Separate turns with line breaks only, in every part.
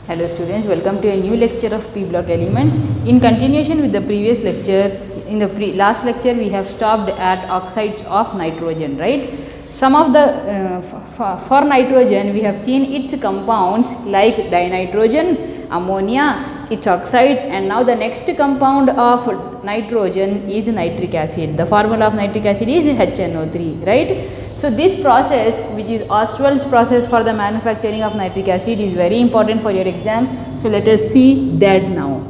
Hello students, welcome to a new lecture of P block elements. In continuation with the previous lecture, in the last lecture we have stopped at oxides of nitrogen, right? Some of the for nitrogen we have seen its compounds like dinitrogen, ammonia, its oxide, and now the next compound of nitrogen is nitric acid. The formula of nitric acid is HNO3, right? So this process, which is Ostwald's process for the manufacturing of nitric acid, is very important for your exam. So let us see that now.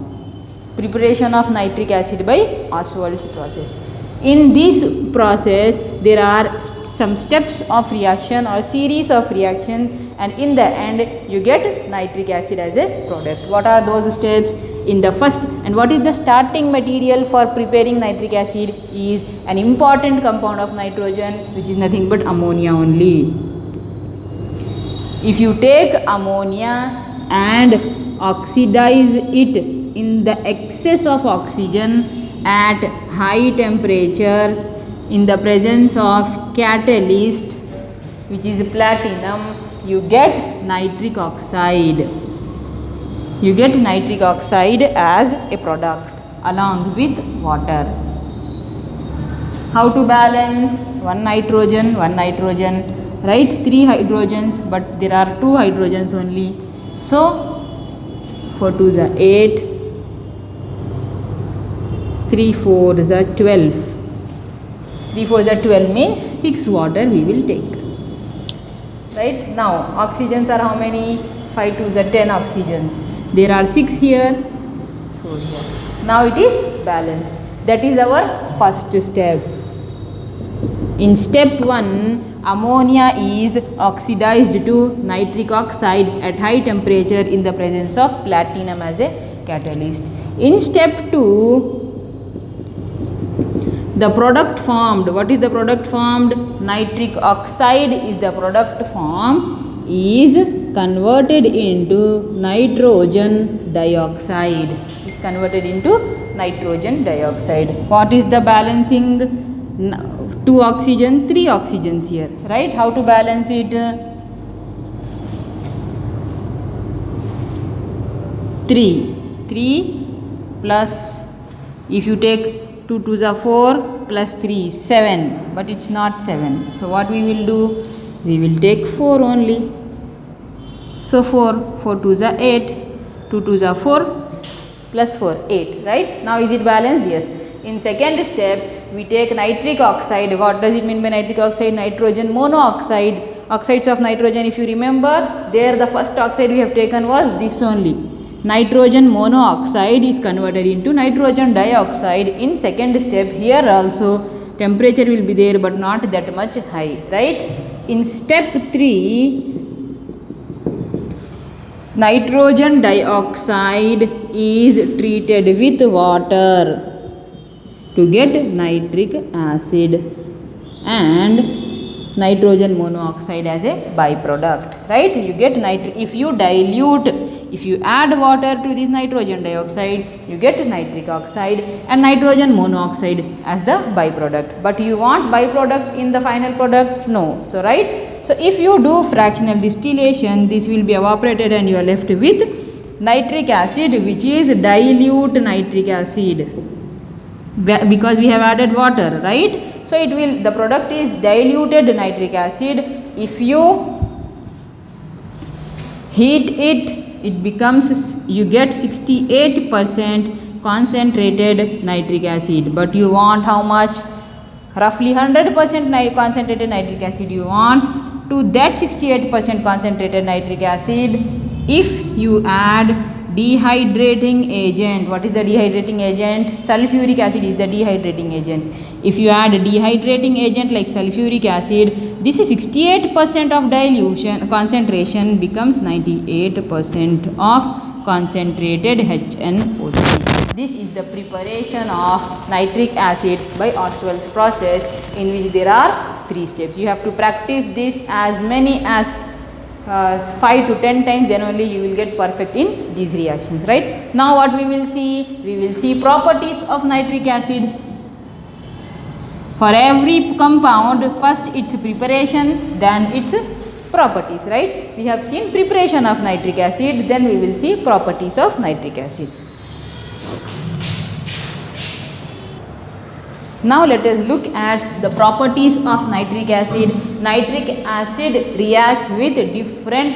Preparation of nitric acid by Ostwald's process. In this process, there are some steps of reaction or series of reaction, and in the end you get nitric acid as a product. What are those steps? In the first, and what is the starting material for preparing nitric acid is an important compound of nitrogen, which is nothing but ammonia only. If you take ammonia and oxidize it in the excess of oxygen at high temperature in the presence of catalyst, which is platinum, you get nitric oxide. You get nitric oxide as a product along with water. How to balance? One nitrogen, right? 3 hydrogens, but there are 2 hydrogens only. So 4 2s are 8, 3 4s are 12. 3 4s are 12 means 6 water we will take. Right? Now oxygens are how many? 5 2s are 10 oxygens. There are 6 here, 4 here. Now it is balanced. That is our first step. In step 1, ammonia is oxidized to nitric oxide at high temperature in the presence of platinum as a catalyst. In step 2, the product formed, what is the product formed? Nitric oxide is the product formed, is converted into nitrogen dioxide. Is converted into nitrogen dioxide. What is the balancing? 2 oxygen, 3 oxygens here, right? How to balance it? 3 plus, if you take 2 2s are 4 plus 3 7, but it's not 7. So what we will do? We will take 4 only. So 4 2s are 8, 2 2s are 4 plus 4 8, right? Now is it balanced? Yes. In second step, we take nitric oxide. What does it mean by nitric oxide? Nitrogen monoxide. Oxides of nitrogen, if you remember, there the first oxide we have taken was this only. Nitrogen monoxide is converted into nitrogen dioxide. In second step, here also temperature will be there but not that much high, right? In step 3, nitrogen dioxide is treated with water to get nitric acid and nitrogen monoxide as a byproduct, right? You get nitric. If you add water to this nitrogen dioxide, you get nitric oxide and nitrogen monoxide as the byproduct. But you want byproduct in the final product? No. So, right? So, if you do fractional distillation, this will be evaporated and you are left with nitric acid, which is dilute nitric acid, because we have added water, right? So, the product is diluted nitric acid. If you heat it, it becomes, you get 68% concentrated nitric acid, but you want how much? Roughly 100% concentrated nitric acid you want. To that 68% concentrated nitric acid, if you add dehydrating agent, what is the dehydrating agent? Sulfuric acid is the dehydrating agent. If you add dehydrating agent like sulfuric acid, this is 68% of dilution, concentration becomes 98% of concentrated HNO3. This is the preparation of nitric acid by Ostwald's process, in which there are 3 steps. You have to practice this as many as 5 to 10 times, then only you will get perfect in these reactions, right? Now what we will see? We will see properties of nitric acid. For every compound, first its preparation, then its properties, right? We have seen preparation of nitric acid, then we will see properties of nitric acid. Now let us look at the properties of nitric acid. Nitric acid reacts with different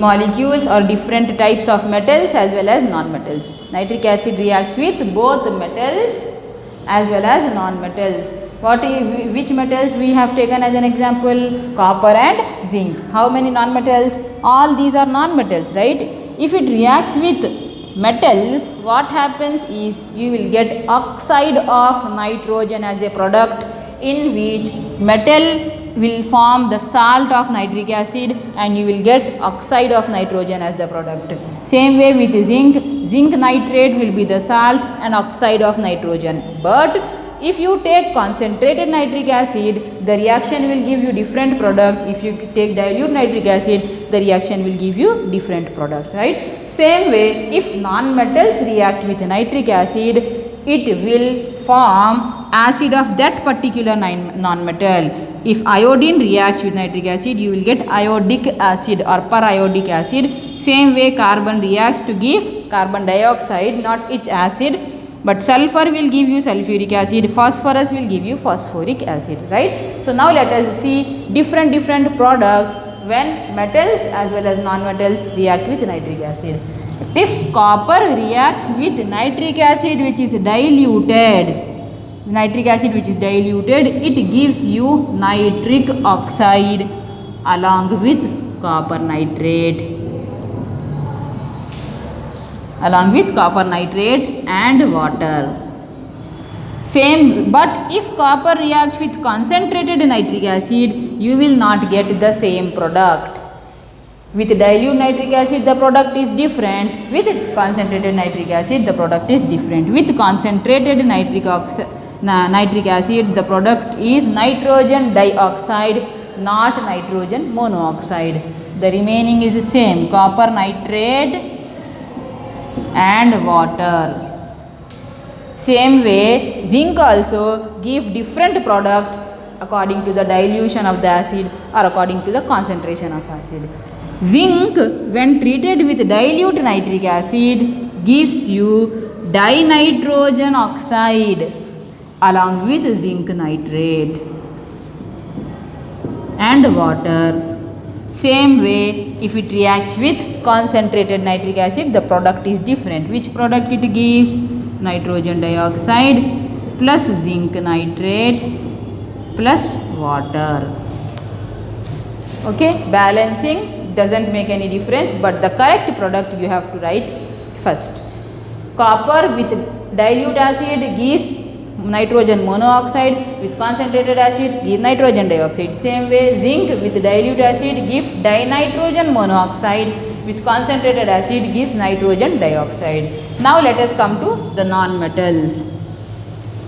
molecules or different types of metals as well as non-metals. Nitric acid reacts with both metals as well as non-metals. Which metals we have taken as an example? Copper and zinc. How many non-metals? All these are non-metals, right? If it reacts with metals, what happens is you will get oxide of nitrogen as a product, in which metal will form the salt of nitric acid and you will get oxide of nitrogen as the product. Same way with zinc, zinc nitrate will be the salt and oxide of nitrogen. But if you take concentrated nitric acid, the reaction will give you different product. If you take dilute nitric acid, the reaction will give you different products, right? Same way, if non-metals react with nitric acid, it will form acid of that particular non-metal. If iodine reacts with nitric acid, you will get iodic acid or periodic acid. Same way, carbon reacts to give carbon dioxide, not its acid. But sulfur will give you sulfuric acid, phosphorus will give you phosphoric acid, right? So now let us see different products when metals as well as non-metals react with nitric acid. If copper reacts with nitric acid which is diluted, it gives you nitric oxide along with copper nitrate. And water. Same, but if copper reacts with concentrated nitric acid, you will not get the same product. With dilute nitric acid, the product is different. With concentrated nitric acid, the product is different. With concentrated nitric acid, the product is nitrogen dioxide, not nitrogen monoxide. The remaining is the same, copper nitrate and water. Same way, zinc also give different product according to the dilution of the acid or according to the concentration of acid. Zinc, when treated with dilute nitric acid, gives you dinitrogen oxide along with zinc nitrate and water. Same way, if it reacts with concentrated nitric acid, the product is different. Which product it gives? Nitrogen dioxide plus zinc nitrate plus water. Okay, balancing doesn't make any difference, but the correct product you have to write first. Copper with dilute acid gives nitrogen monoxide, with concentrated acid gives nitrogen dioxide. Same way, zinc with dilute acid gives dinitrogen monoxide, with concentrated acid gives nitrogen dioxide. Now let us come to the non-metals.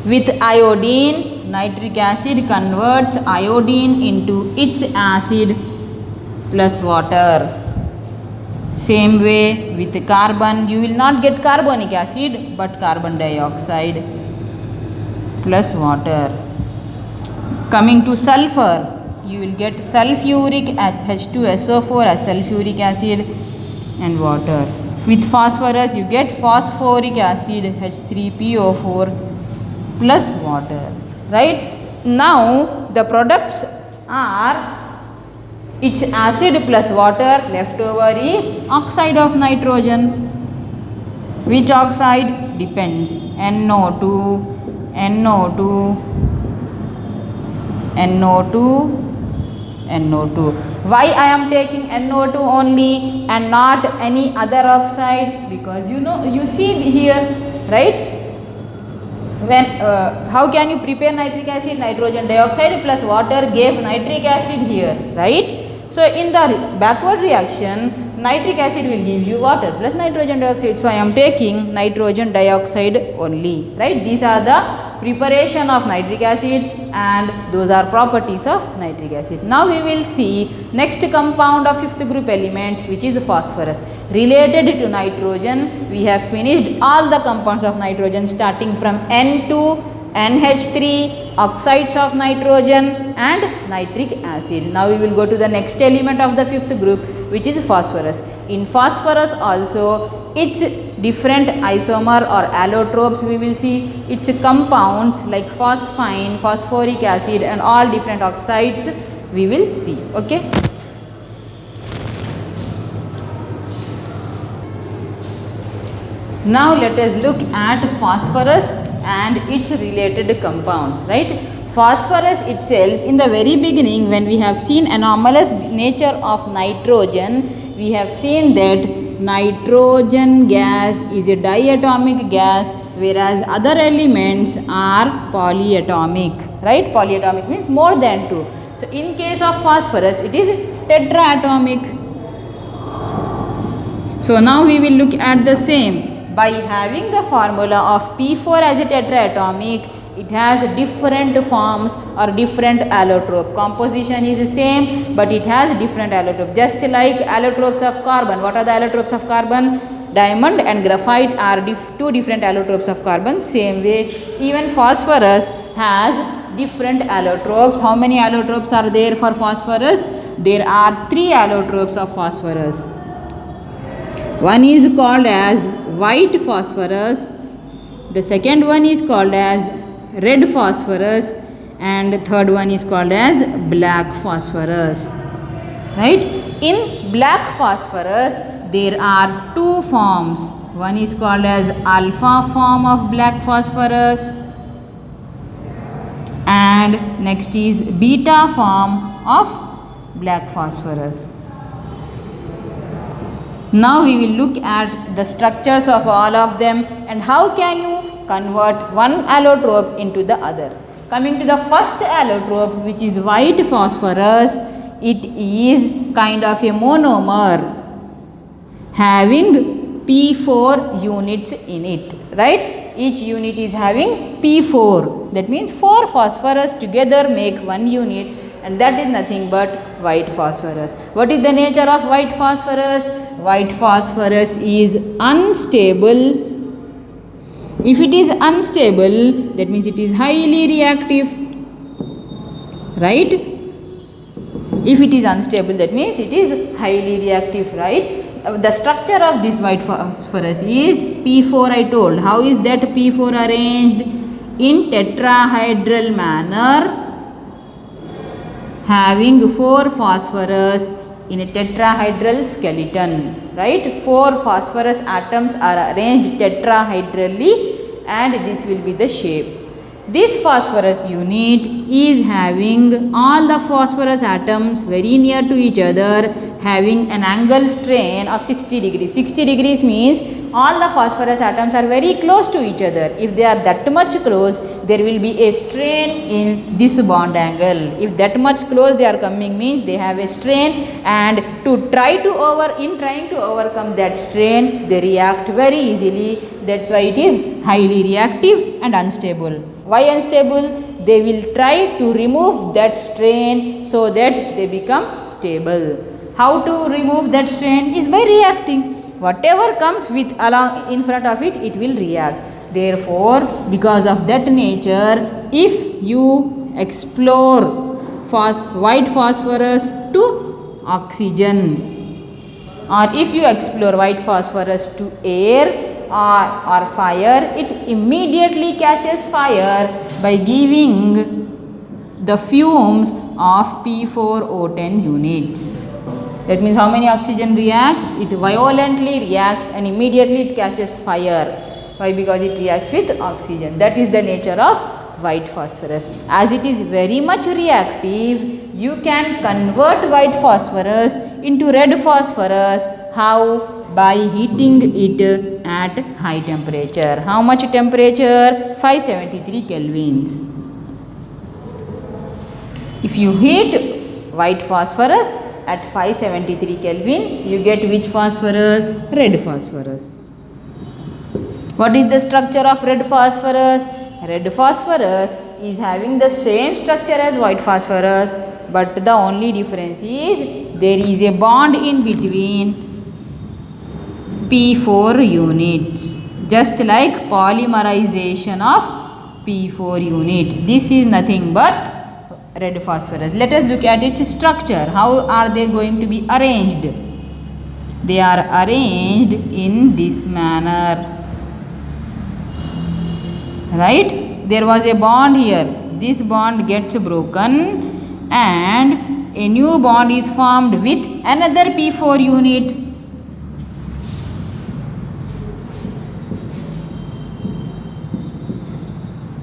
With iodine, nitric acid converts iodine into its acid plus water. Same way with carbon, you will not get carbonic acid but carbon dioxide plus water. Coming to sulfur, you will get sulfuric H2SO4 as sulfuric acid and water. With phosphorus, you get phosphoric acid H3PO4 plus water. Right? Now the products are its acid plus water, left over is oxide of nitrogen. Which oxide? Depends. NO2, NO2, NO2, NO2. Why I am taking NO2 only and not any other oxide? Because you see here, right? When how can you prepare nitric acid? Nitrogen dioxide plus water gave nitric acid here, right? So in the backward reaction, nitric acid will give you water plus nitrogen dioxide. So I am taking nitrogen dioxide only, right? These are the preparation of nitric acid and those are properties of nitric acid. Now we will see next compound of fifth group element, which is phosphorus. Related to nitrogen, we have finished all the compounds of nitrogen starting from N2 NH3, oxides of nitrogen and nitric acid. Now we will go to the next element of the fifth group, which is phosphorus. In phosphorus also, its different isomer or allotropes we will see, its compounds like phosphine, phosphoric acid and all different oxides we will see. Okay. Now let us look at phosphorus and its related compounds, right. Phosphorus itself, in the very beginning when we have seen anomalous nature of nitrogen, we have seen that nitrogen gas is a diatomic gas, whereas other elements are polyatomic, right. Polyatomic means more than 2. So in case of phosphorus, it is tetraatomic. So now we will look at the same. By having the formula of P4 as a tetraatomic, it has different forms or different allotrope. Composition is the same, but it has different allotrope. Just like allotropes of carbon. What are the allotropes of carbon? Diamond and graphite are two different allotropes of carbon. Same way, even phosphorus has different allotropes. How many allotropes are there for phosphorus? There are 3 allotropes of phosphorus. One is called as white phosphorus, the second one is called as red phosphorus, and the third one is called as black phosphorus, right. In black phosphorus, there are 2 forms. One is called as alpha form of black phosphorus and next is beta form of black phosphorus. Now we will look at the structures of all of them and how can you convert one allotrope into the other. Coming to the first allotrope, which is white phosphorus, it is kind of a monomer having P4 units in it, right. Each unit is having P4. That means 4 phosphorus together make 1 unit, and that is nothing but white phosphorus. What is the nature of white phosphorus? White phosphorus is unstable. If it is unstable, that means it is highly reactive, right. If it is unstable, that means it is highly reactive, right. The structure of this white phosphorus is P4 I told. How is that P4 arranged? In tetrahedral manner, having 4 phosphorus in a tetrahedral skeleton, right. 4 phosphorus atoms are arranged tetrahedrally and this will be the shape. This phosphorus unit is having all the phosphorus atoms very near to each other, having an angle strain of 60 degrees. 60 degrees means all the phosphorus atoms are very close to each other. If they are that much close, there will be a strain in this bond angle. If that much close they are coming means they have a strain, and trying to overcome that strain, they react very easily. That's why it is highly reactive and unstable. Why unstable? They will try to remove that strain so that they become stable. How to remove that strain? Is by reacting. Whatever comes with along in front of it, it will react. Therefore, because of that nature, if you explore white phosphorus to oxygen, or if you explore white phosphorus to air or fire, it immediately catches fire by giving the fumes of P4O10 units. That means how many oxygen reacts? It violently reacts and immediately it catches fire. Why? Because it reacts with oxygen. That is the nature of white phosphorus. As it is very much reactive, you can convert white phosphorus into red phosphorus. How? By heating it at high temperature. How much temperature? 573 kelvins. If you heat white phosphorus at 573 Kelvin, you get which phosphorus? Red phosphorus. What is the structure of red phosphorus? Red phosphorus is having the same structure as white phosphorus, but the only difference is there is a bond in between P4 units, just like polymerization of P4 unit. This is nothing but red phosphorus. Let us look at its structure. How are they going to be arranged? They are arranged in this manner. Right? There was a bond here. This bond gets broken and a new bond is formed with another P4 unit.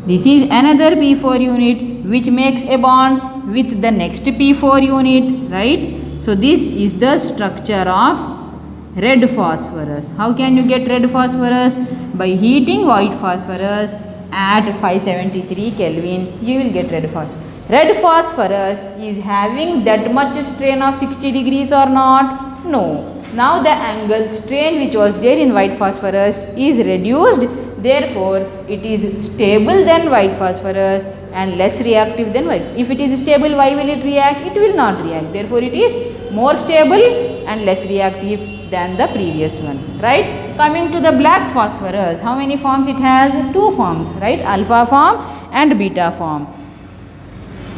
This is another P4 unit which makes a bond with the next P4 unit, right? So this is the structure of red phosphorus. How can you get red phosphorus? By heating white phosphorus at 573 Kelvin, you will get red phosphorus. Red phosphorus is having that much strain of 60 degrees or not? No. Now the angle strain which was there in white phosphorus is reduced. Therefore, it is stable than white phosphorus and less reactive than white. If it is stable, why will it react? It will not react. Therefore, it is more stable and less reactive than the previous one, right? Coming to the black phosphorus, how many forms it has? 2 forms, right? Alpha form and beta form.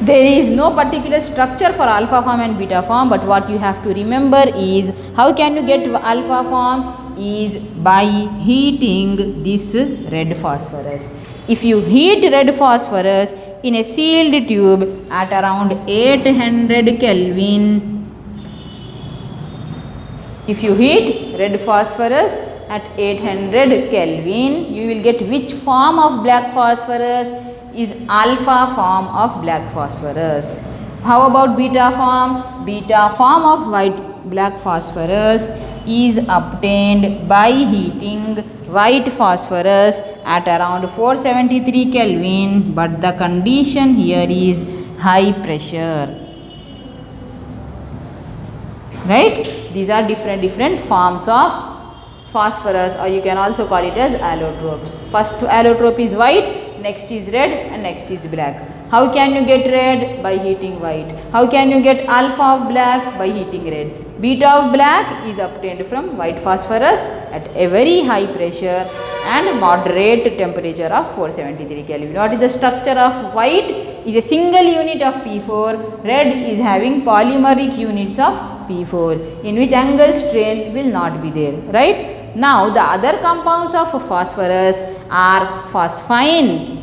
There is no particular structure for alpha form and beta form, but what you have to remember is how can you get alpha form? Is by heating this red phosphorus. If you heat red phosphorus in a sealed tube at around 800 Kelvin, if you heat red phosphorus at 800 Kelvin, you will get which form of black phosphorus? Is alpha form of black phosphorus. How about beta form? Beta form of black phosphorus is obtained by heating white phosphorus at around 473 Kelvin, but the condition here is high pressure. Right? These are different forms of phosphorus, or you can also call it as allotropes. First allotrope is white, next is red, and next is black. How can you get red? By heating white. How can you get alpha of black? By heating red. Beta of black is obtained from white phosphorus at a very high pressure and moderate temperature of 473 Kelvin. What is the structure of white? Is a single unit of P4. Red is having polymeric units of P4, in which angle strain will not be there, right? Now the other compounds of phosphorus are phosphine,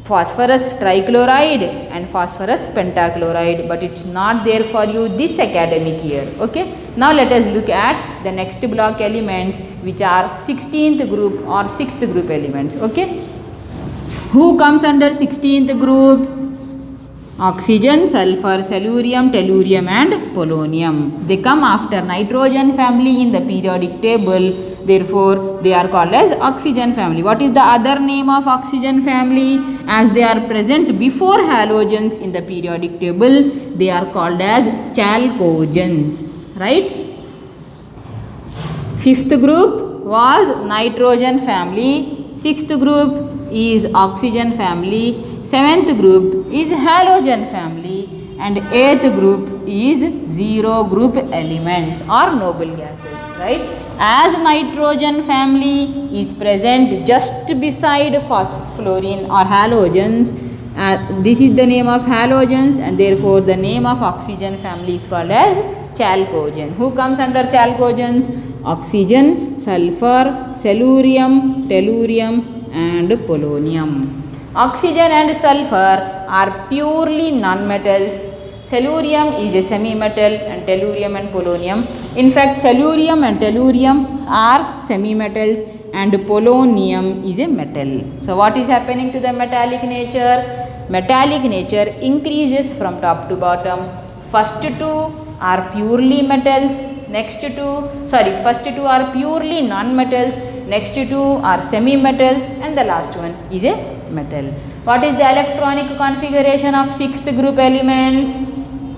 phosphorus trichloride and phosphorus pentachloride, but it's not there for you this academic year. Okay. Now let us look at the next block elements, which are 16th group or 6th group elements. Okay. Who comes under 16th group? Oxygen, sulfur, silurium, tellurium and polonium. They come after nitrogen family in the periodic table. Therefore, they are called as oxygen family. What is the other name of oxygen family? As they are present before halogens in the periodic table, they are called as chalcogens. Right? 5th group was nitrogen family. 6th group is oxygen family. 7th group is halogen family. And 8th group is zero group elements or noble gases. Right? As nitrogen family is present just beside fluorine or halogens, this is the name of halogens, and therefore the name of oxygen family is called as chalcogen. Who comes under chalcogens? Oxygen, sulfur, silurium, tellurium and polonium. Oxygen and sulfur are purely non-metals. Silurium is a semi-metal and tellurium and polonium. In fact, silurium and tellurium are semi-metals and polonium is a metal. So, what is happening to the metallic nature? Metallic nature increases from top to bottom. First two are purely metals. First two are purely non-metals. Next two are semi-metals and the last one is a metal. What is the electronic configuration of 6th group elements?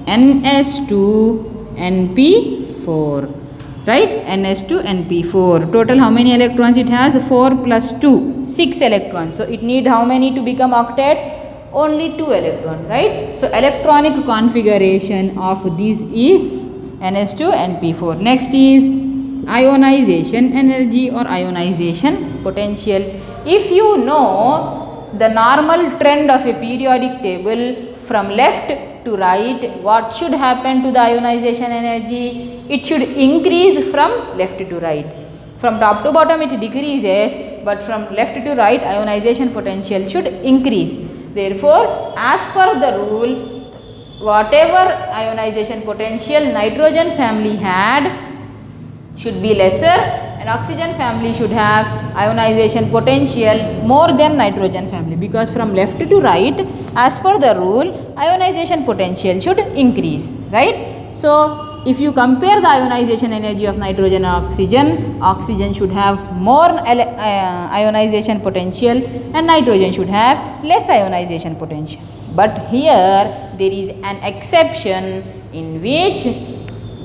Ns2 Np4, right? Ns2 Np4. Total how many electrons it has? 4 plus 2, 6 electrons. So it need how many to become octet? Only 2 electrons, right? So electronic configuration of this is Ns2 Np4. Next is ionization energy or ionization potential. If you know the normal trend of a periodic table from left to right, what should happen to the ionization energy? It should increase from left to right. From top to bottom it decreases, but from left to right ionization potential should increase. Therefore, as per the rule, whatever ionization potential nitrogen family had should be lesser, and oxygen family should have ionization potential more than nitrogen family, because from left to right, as per the rule, ionization potential should increase, right? So, if you compare the ionization energy of nitrogen and oxygen should have more ionization potential and nitrogen should have less ionization potential. But here there is an exception in which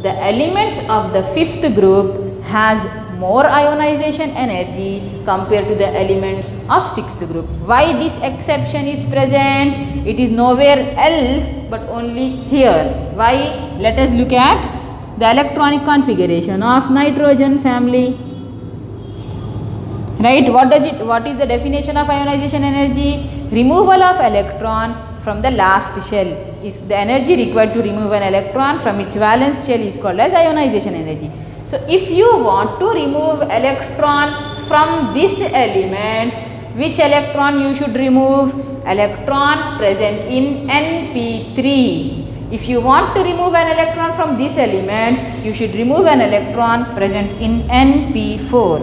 the elements of the fifth group has more ionization energy compared to the elements of sixth group. Why this exception is present? It is nowhere else but only here. Why? Let us look at the electronic configuration of nitrogen family. Right? What is the definition of ionization energy? Removal of electron from the last shell. Is the energy required to remove an electron from its valence shell is called as ionization energy. So, if you want to remove electron from this element, which electron you should remove? Electron present in Np3. If you want to remove an electron from this element, you should remove an electron present in Np4.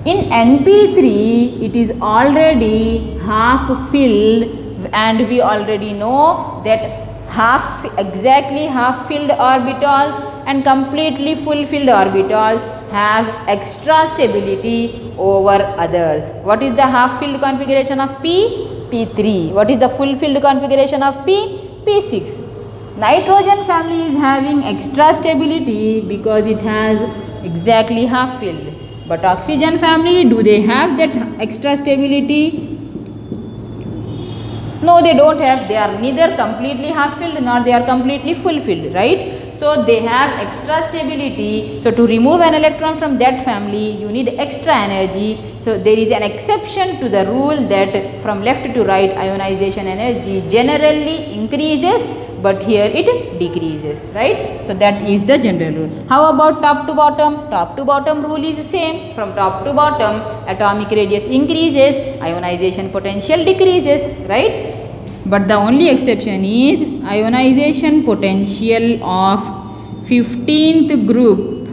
In Np3, it is already half filled, and we already know that exactly half filled orbitals and completely full filled orbitals have extra stability over others. What is the half filled configuration of P? P3. What is the full filled configuration of P? P6. Nitrogen family is having extra stability because it has exactly half filled. But oxygen family, do they have that extra stability? No, they don't have. They are neither completely half filled nor they are completely full filled, right? So, they have extra stability. So, to remove an electron from that family, you need extra energy. So, there is an exception to the rule that from left to right ionization energy generally increases, but here it decreases, right? So, that is the general rule. How about top to bottom? Top to bottom rule is same. From top to bottom, atomic radius increases, ionization potential decreases, right? But the only exception is ionization potential of 15th group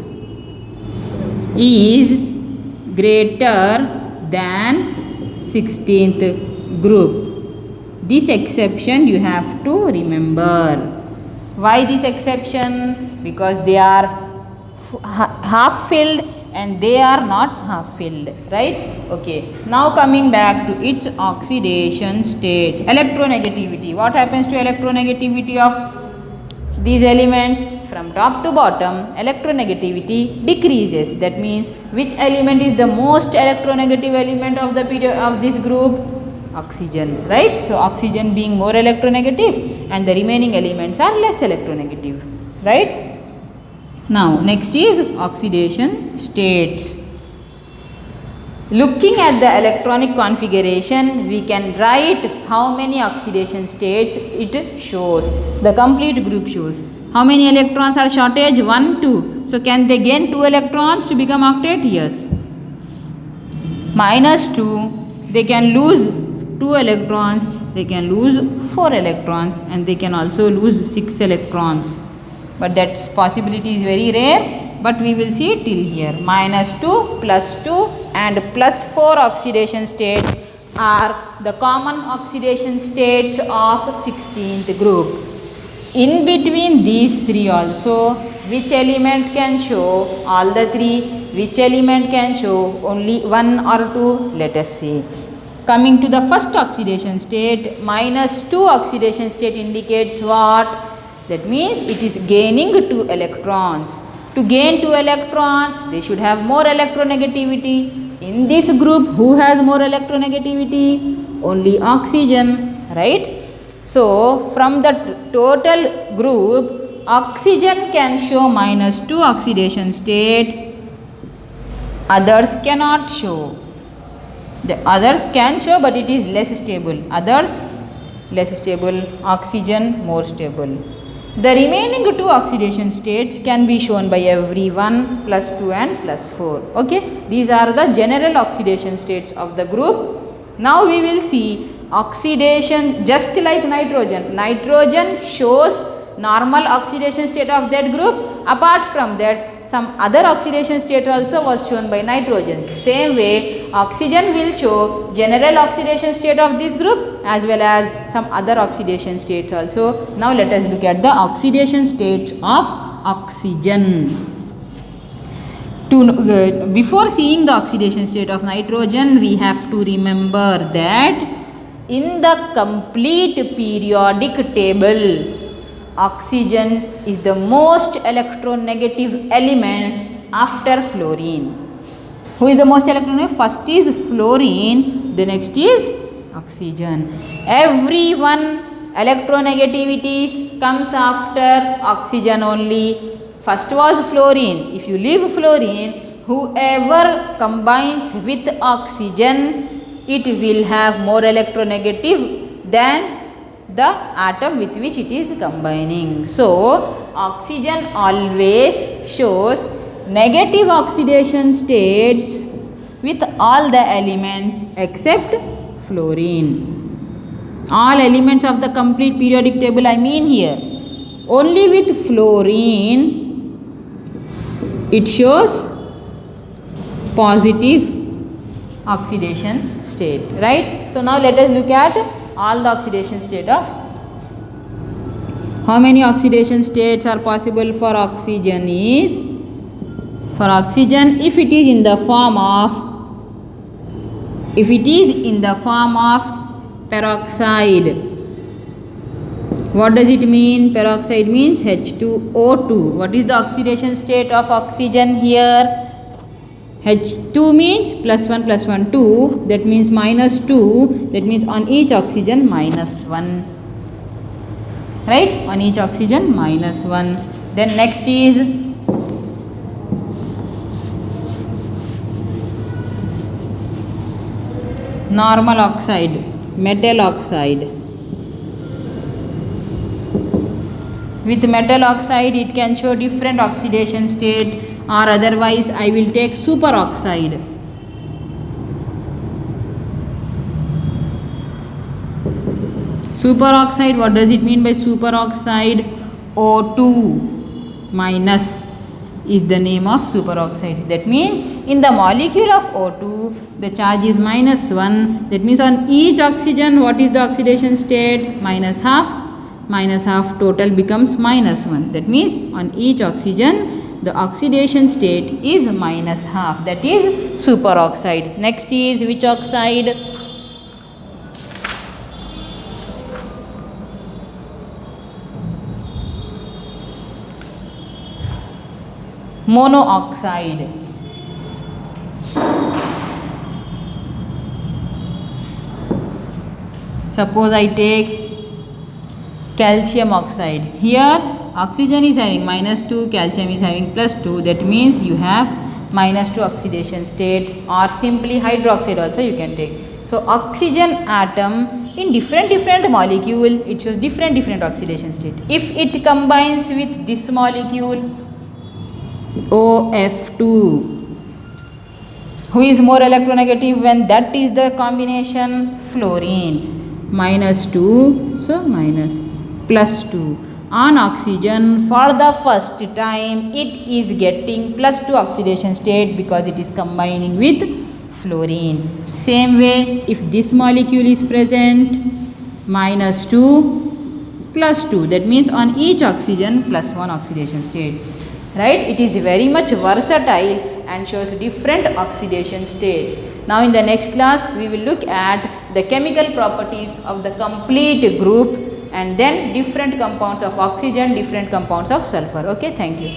is greater than 16th group. This exception you have to remember. Why this exception? Because they are half filled and they are not half filled, right? Okay. Now coming back to its oxidation states. Electronegativity. What happens to electronegativity of these elements? From top to bottom, electronegativity decreases. That means which element is the most electronegative element of the period of this group? Oxygen, right? So, oxygen being more electronegative and the remaining elements are less electronegative, right? Now, next is oxidation states. Looking at the electronic configuration, we can write how many oxidation states it shows. The complete group shows. How many electrons are shortage? 1, 2. So, can they gain 2 electrons to become octet? Yes. Minus 2, they can lose 2 electrons, they can lose 4 electrons, and they can also lose 6 electrons. But that possibility is very rare, but we will see till here. Minus 2, plus 2 and plus 4 oxidation states are the common oxidation states of 16th group. In between these three also, which element can show all the three? Which element can show only 1 or 2? Let us see. Coming to the first oxidation state, minus 2 oxidation state indicates what? That means it is gaining 2 electrons. To gain 2 electrons, they should have more electronegativity. In this group, who has more electronegativity? Only oxygen, right? So, from the total group, oxygen can show minus 2 oxidation state, others cannot show. The others can show, but it is less stable. Others less stable, oxygen more stable. The remaining two oxidation states can be shown by every one, +2 and +4. Okay, these are the general oxidation states of the group. Now we will see oxidation just like nitrogen. Nitrogen shows normal oxidation state of that group. Apart from that, some other oxidation state also was shown by nitrogen. Same way, oxygen will show general oxidation state of this group as well as some other oxidation states also. Now let us look at the oxidation states of oxygen. Before seeing the oxidation state of nitrogen, we have to remember that in the complete periodic table, oxygen is the most electronegative element after fluorine. Who is the most electronegative? First is fluorine, the next is oxygen. Every one electronegativity comes after oxygen only. First was fluorine. If you leave fluorine, whoever combines with oxygen, it will have more electronegative than the atom with which it is combining. So, oxygen always shows negative oxidation states with all the elements except fluorine. All elements of the complete periodic table I mean here. Only with fluorine it shows positive oxidation state, right? So, now let us look at all the oxidation state of how many oxidation states are possible for oxygen is, for oxygen if it is in the form of peroxide. What does it mean? Peroxide means H2O2. What is the oxidation state of oxygen here? H2 means +1 +1 2, that means -2, that means on each oxygen -1, right? On each oxygen -1. Then next is normal oxide, metal oxide. With metal oxide it can show different oxidation state, or otherwise I will take superoxide. Superoxide, what does it mean by superoxide? O2 minus is the name of superoxide. That means in the molecule of O2 the charge is -1. That means on each oxygen what is the oxidation state? -half, total becomes -1. That means on each oxygen the oxidation state is -half, that is superoxide. Next is which oxide? Monoxide. Suppose I take calcium oxide. Here oxygen is having -2, calcium is having +2. That means you have -2 oxidation state, or simply hydroxide also you can take. So, oxygen atom in different molecule, it shows different oxidation state. If it combines with this molecule OF2, who is more electronegative when that is the combination? Fluorine. -2, so +2. On oxygen for the first time it is getting +2 oxidation state because it is combining with fluorine. Same way, if this molecule is present, -2 +2, that means on each oxygen +1 oxidation state, right? It is very much versatile and shows different oxidation states. Now in the next class we will look at the chemical properties of the complete group, and then different compounds of oxygen, different compounds of sulfur. Okay, thank you.